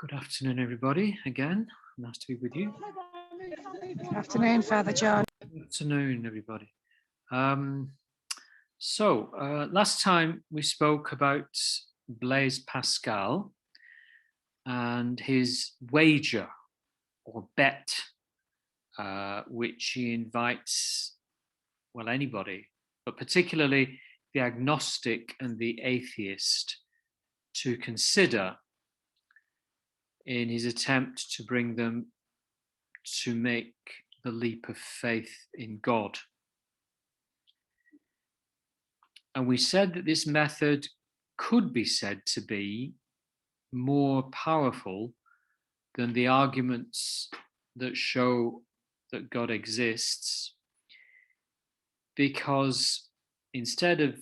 Good afternoon, everybody. Again, nice to be with you. Good afternoon, Father John. Good afternoon, everybody. Last time we spoke about Blaise Pascal and his wager or bet, which he invites, well, anybody, but particularly the agnostic and the atheist to consider in his attempt to bring them to make the leap of faith in God. And we said that this method could be said to be more powerful than the arguments that show that God exists, because instead of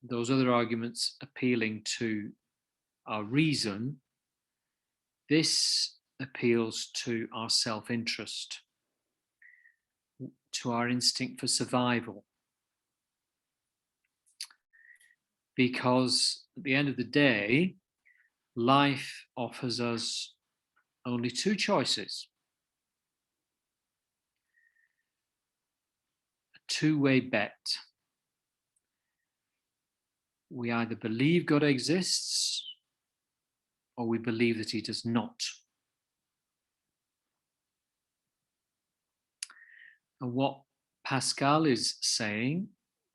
those other arguments appealing to our reason, this appeals to our self-interest, to our instinct for survival. Because at the end of the day, life offers us only two choices. A two-way bet. We either believe God exists or we believe that he does not. And what Pascal is saying,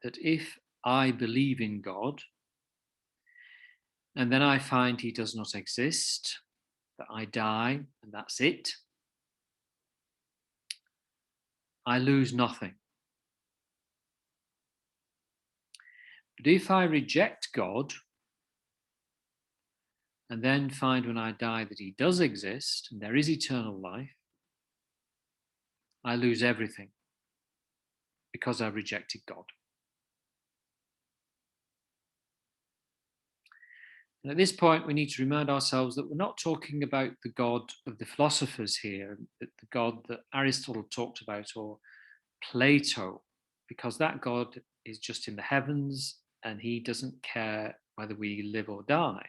that if I believe in God and then I find he does not exist, that I die and that's it, I lose nothing. But if I reject God and then find when I die that he does exist and there is eternal life, I lose everything because I've rejected God. And at this point, we need to remind ourselves that we're not talking about the God of the philosophers here, the God that Aristotle talked about or Plato, because that God is just in the heavens and he doesn't care whether we live or die.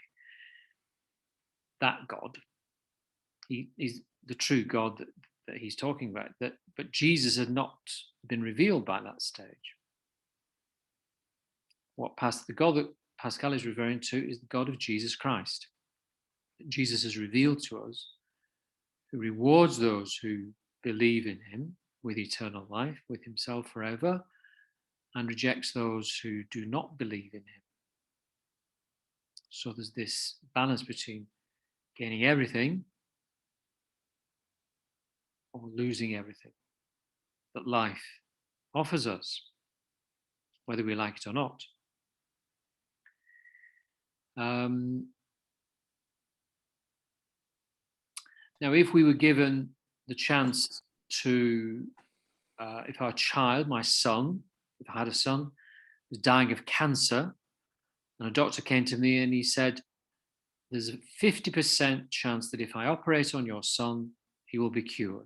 That God, he is the true God that he's talking about. But Jesus had not been revealed by that stage. The God that Pascal is referring to is the God of Jesus Christ. Jesus has revealed to us, who rewards those who believe in him with eternal life, with himself forever, and rejects those who do not believe in him. So there's this balance between gaining everything or losing everything that life offers us, whether we like it or not. Now, if we were given the chance to, if our child, my son, if I had a son, was dying of cancer, and a doctor came to me and he said, there's a 50% chance that if I operate on your son, he will be cured,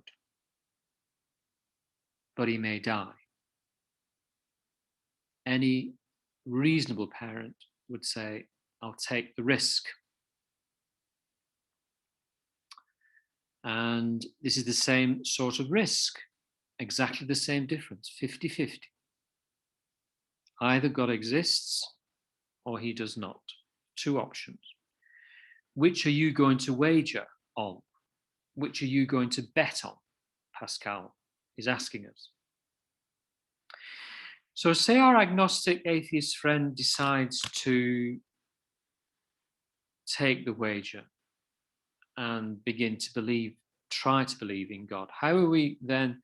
but he may die. Any reasonable parent would say, I'll take the risk. And this is the same sort of risk, exactly the same difference, 50-50. Either God exists or he does not. Two options. Which are you going to wager on? Which are you going to bet on? Pascal is asking us. So say our agnostic atheist friend decides to take the wager and begin to try to believe in God. How are we then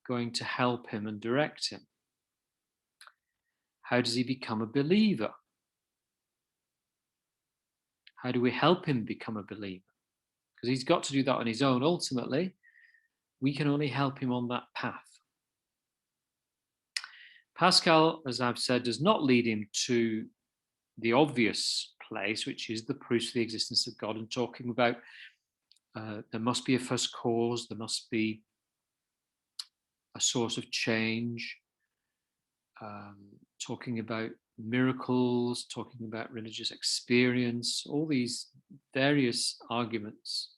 going to help him and direct him? How does he become a believer? How do we help him become a believer? Because he's got to do that on his own. Ultimately, we can only help him on that path. Pascal, as I've said, does not lead him to the obvious place, which is the proofs of the existence of God, and talking about there must be a first cause, there must be a source of change, talking about miracles, talking about religious experience, all these various arguments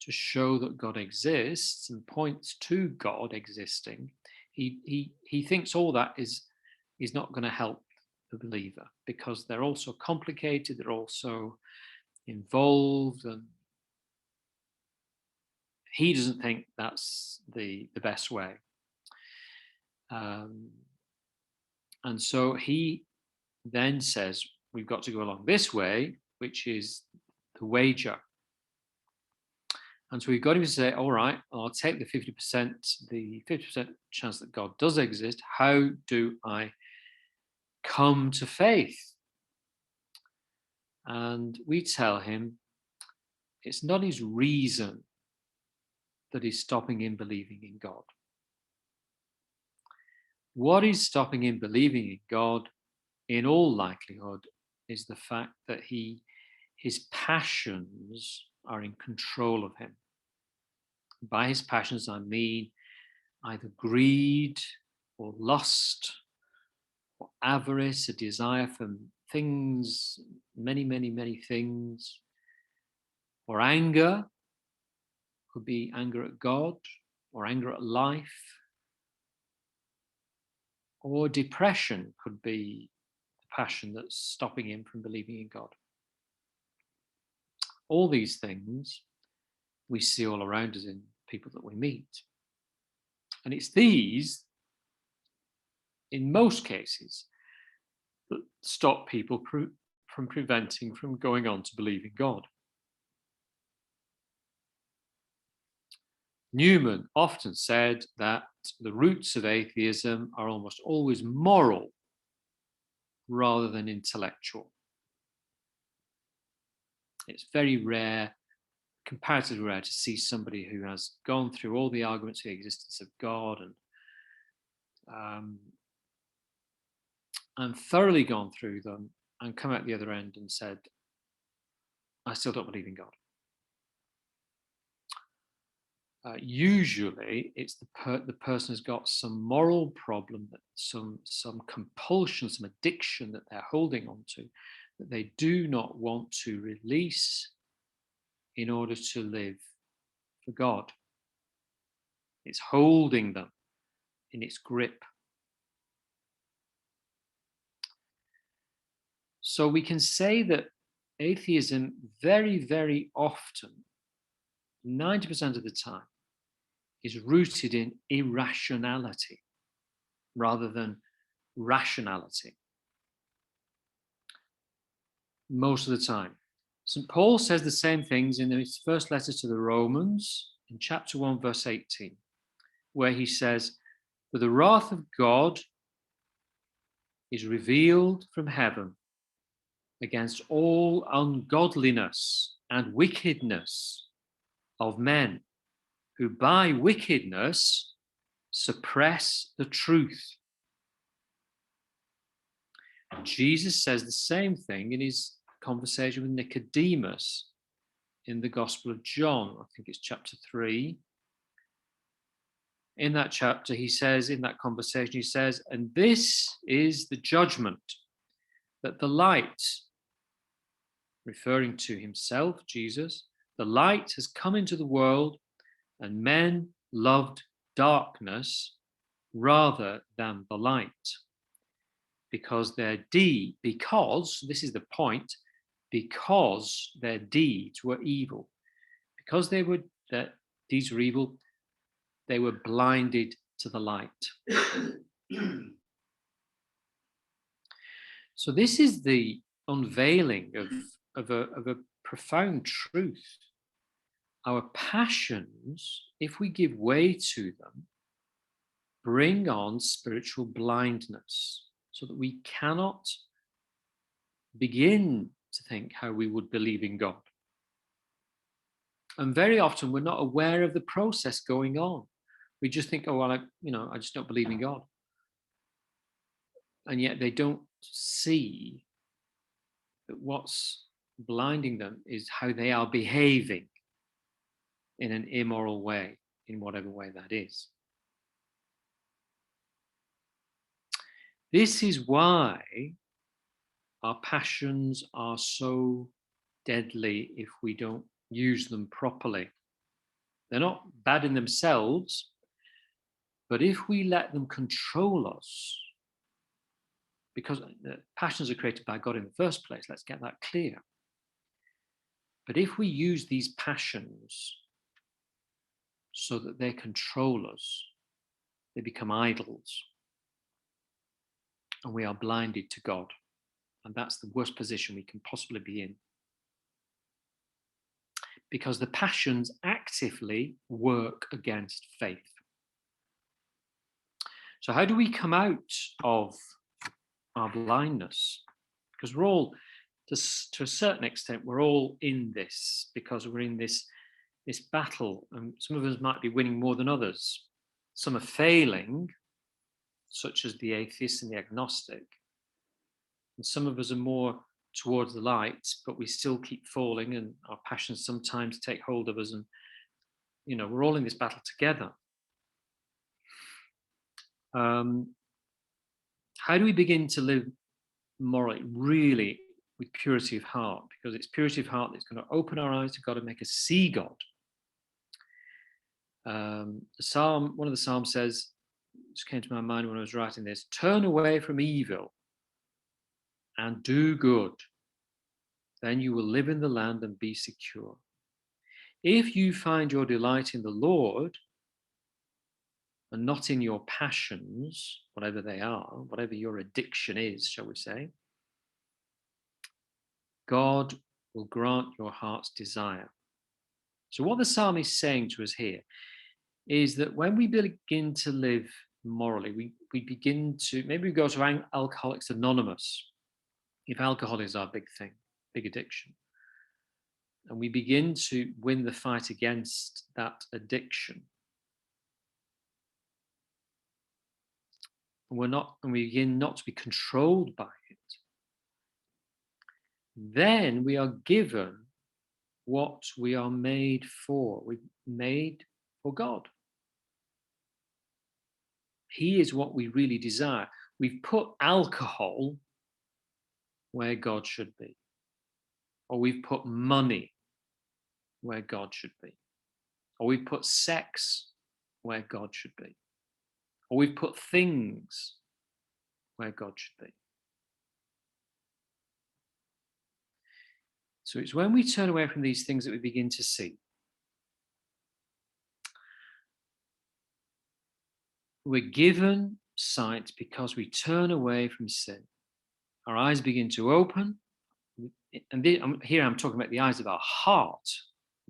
to show that God exists and points to God existing, he thinks all that is not going to help the believer, because they're also complicated, they're also involved, and he doesn't think that's the best way. And so he then says, we've got to go along this way, which is the wager. And so we've got him to say, all right, I'll take the 50% chance that God does exist. How do I come to faith? And we tell him it's not his reason that is stopping him believing in God. What is stopping him believing in God, in all likelihood, is the fact that his passions are in control of him. By his passions, I mean either greed or lust or avarice, a desire for things, many, many, many things, or anger, could be anger at God or anger at life, or depression could be the passion that's stopping him from believing in God. All these things we see all around us in people that we meet. And it's these, in most cases, that stop people from preventing from going on to believe in God. Newman often said that the roots of atheism are almost always moral rather than intellectual. It's very rare, comparatively rare, to see somebody who has gone through all the arguments for the existence of God and thoroughly gone through them and come out the other end and said, I still don't believe in God. Usually it's the person has got some moral problem, some compulsion, some addiction that they're holding on to, that they do not want to release in order to live for God. It's holding them in its grip. So we can say that atheism very, very often, 90% of the time, is rooted in irrationality rather than rationality. Most of the time. St. Paul says the same things in his first letter to the Romans, in chapter 1, verse 18, where he says, for the wrath of God is revealed from heaven against all ungodliness and wickedness of men who by wickedness suppress the truth. Jesus says the same thing in his conversation with Nicodemus in the Gospel of John. I think it's chapter 3. In that chapter, he says, in that conversation, he says, and this is the judgment, that the light, referring to himself, Jesus, the light has come into the world, and men loved darkness rather than the light, because this is the point, because their deeds were evil. Because their deeds were evil, they were blinded to the light. So this is the unveiling of a profound truth. Our passions, if we give way to them, bring on spiritual blindness, so that we cannot begin to think how we would believe in God. And very often we're not aware of the process going on. We just think, oh, well, I just don't believe in God. And yet they don't see that what's blinding them is how they are behaving in an immoral way, in whatever way that is. This is why our passions are so deadly if we don't use them properly. They're not bad in themselves, but if we let them control us, because the passions are created by God in the first place, let's get that clear. But if we use these passions so that they control us, they become idols, and we are blinded to God. And that's the worst position we can possibly be in. Because the passions actively work against faith. So how do we come out of our blindness? Because we're all, to a certain extent, we're all in this, because we're in this battle, and some of us might be winning more than others. Some are failing, such as the atheist and the agnostic, and some of us are more towards the light, but we still keep falling, and our passions sometimes take hold of us, and we're all in this battle together. How do we begin to live morally, really, with purity of heart? Because it's purity of heart that's going to open our eyes to God and make us see God. One of the Psalms says, just came to my mind when I was writing this: turn away from evil and do good, then you will live in the land and be secure. If you find your delight in the Lord and not in your passions, whatever they are, whatever your addiction is, shall we say, God will grant your heart's desire. So what the psalm is saying to us here is that when we begin to live morally, we begin to, maybe we go to Alcoholics Anonymous, if alcohol is our big thing, big addiction, and we begin to win the fight against that addiction. And we begin not to be controlled by it. Then we are given what we are made for. We're made for God. He is what we really desire. We've put alcohol where God should be. Or we've put money where God should be. Or we've put sex where God should be. Or we've put things where God should be. So it's when we turn away from these things that we begin to see. We're given sight because we turn away from sin. Our eyes begin to open. And here I'm talking about the eyes of our heart,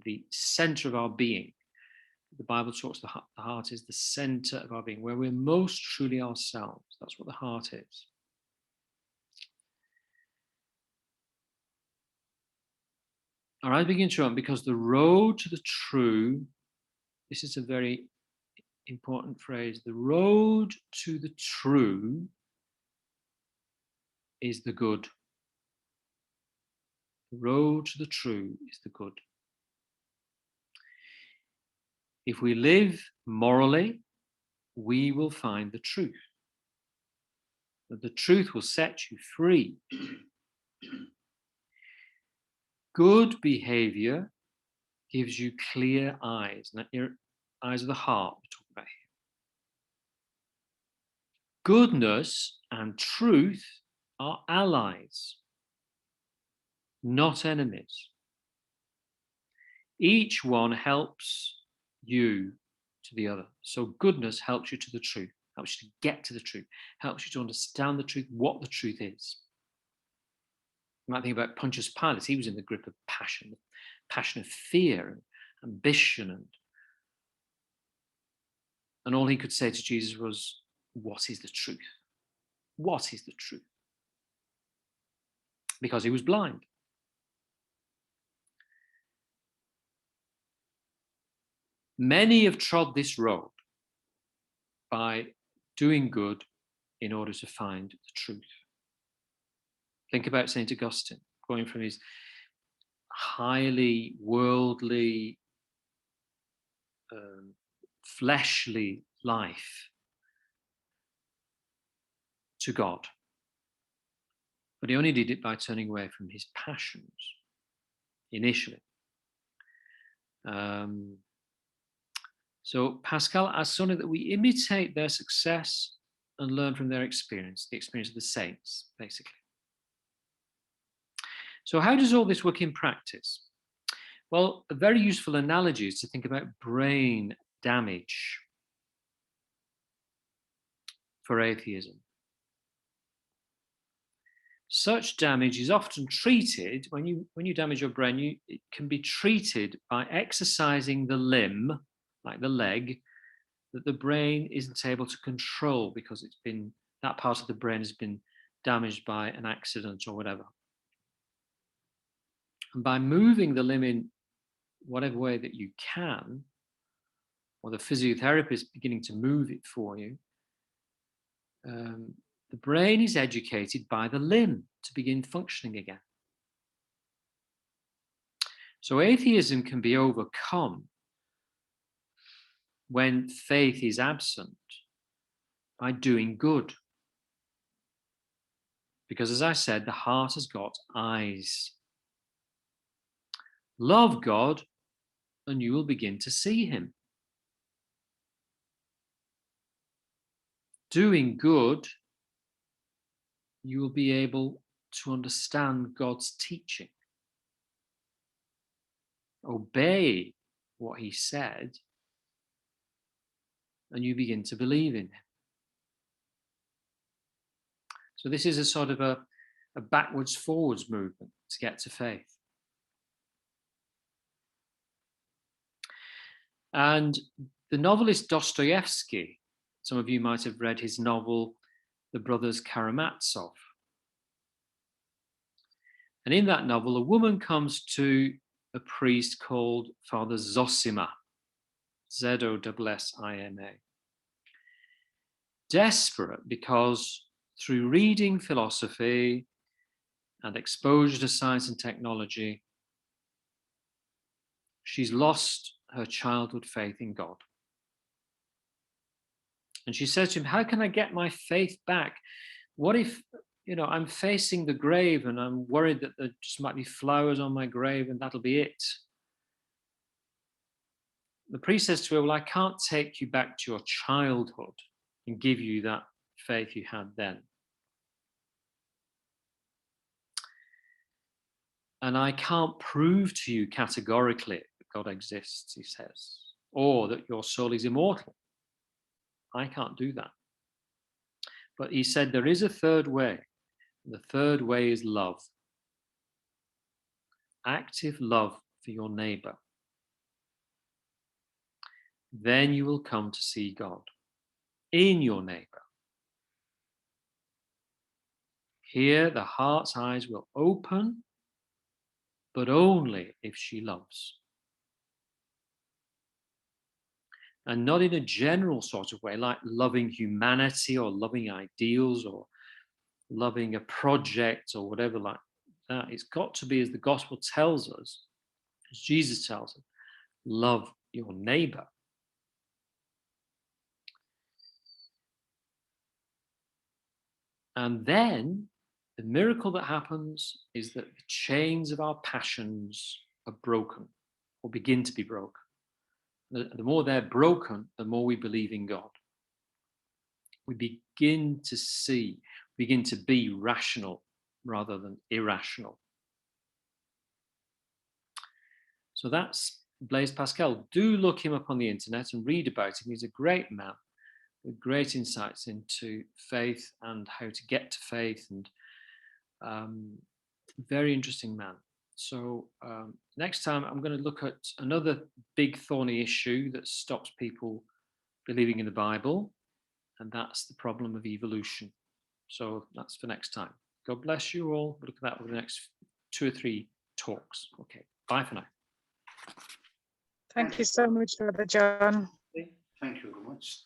the center of our being. The Bible talks the heart is the center of our being, where we're most truly ourselves. That's what the heart is. Our eyes begin to open because the road to the true, this is a very important phrase, the road to the true is the good. The road to the true is the good. If we live morally, we will find the truth. That the truth will set you free. Good behavior gives you clear eyes. Now, your eyes of the heart we're talking about here. Goodness and truth are allies, not enemies. Each one helps you to the other. So goodness helps you to the truth, helps you to get to the truth, helps you to understand the truth, what the truth is. You might think about Pontius Pilate. He was in the grip of passion of fear and ambition, and all he could say to Jesus was, what is the truth? What is the truth? Because he was blind. Many have trod this road by doing good in order to find the truth. Think about St. Augustine, going from his highly worldly, fleshly life to God. But he only did it by turning away from his passions initially. So Pascal asks Sonia that we imitate their success and learn from their experience, the experience of the saints, basically. So how does all this work in practice? Well, a very useful analogy is to think about brain damage for atheism. Such damage is often treated, when you damage your brain, it can be treated by exercising the limb, like the leg, that the brain isn't able to control because that part of the brain has been damaged by an accident or whatever. And by moving the limb in whatever way that you can, or the physiotherapist beginning to move it for you, the brain is educated by the limb to begin functioning again. So atheism can be overcome when faith is absent by doing good. Because as I said, the heart has got eyes. Love God and you will begin to see him. Doing good, you will be able to understand God's teaching. Obey what he said, and you begin to believe in him. So this is a sort of a backwards forwards movement to get to faith. And the novelist Dostoevsky, some of you might have read his novel, The Brothers Karamazov. And in that novel, a woman comes to a priest called Father Zosima, Zosima, desperate because through reading philosophy and exposure to science and technology, she's lost her childhood faith in God. And she says to him, how can I get my faith back? What if, I'm facing the grave and I'm worried that there just might be flowers on my grave and that'll be it? The priest says to her, well, I can't take you back to your childhood and give you that faith you had then. And I can't prove to you categorically that God exists, he says, or that your soul is immortal. I can't do that. But he said there is a third way. The third way is love. Active love for your neighbor. Then you will come to see God in your neighbor. Here the heart's eyes will open, but only if she loves. And not in a general sort of way, like loving humanity or loving ideals or loving a project or whatever like that. It's got to be, as the gospel tells us, as Jesus tells us, love your neighbor. And then the miracle that happens is that the chains of our passions are broken or begin to be broken. The more they're broken, the more we believe in God. We begin to see, begin to be rational rather than irrational. So that's Blaise Pascal. Do look him up on the internet and read about him. He's a great man with great insights into faith and how to get to faith, and very interesting man. So next time I'm going to look at another big thorny issue that stops people believing in the Bible, and that's the problem of evolution. So that's for next time. God bless you all. We'll look at that over the next 2 or 3 talks. Okay, bye for now. Thank you so much, Father John. Thank you very much.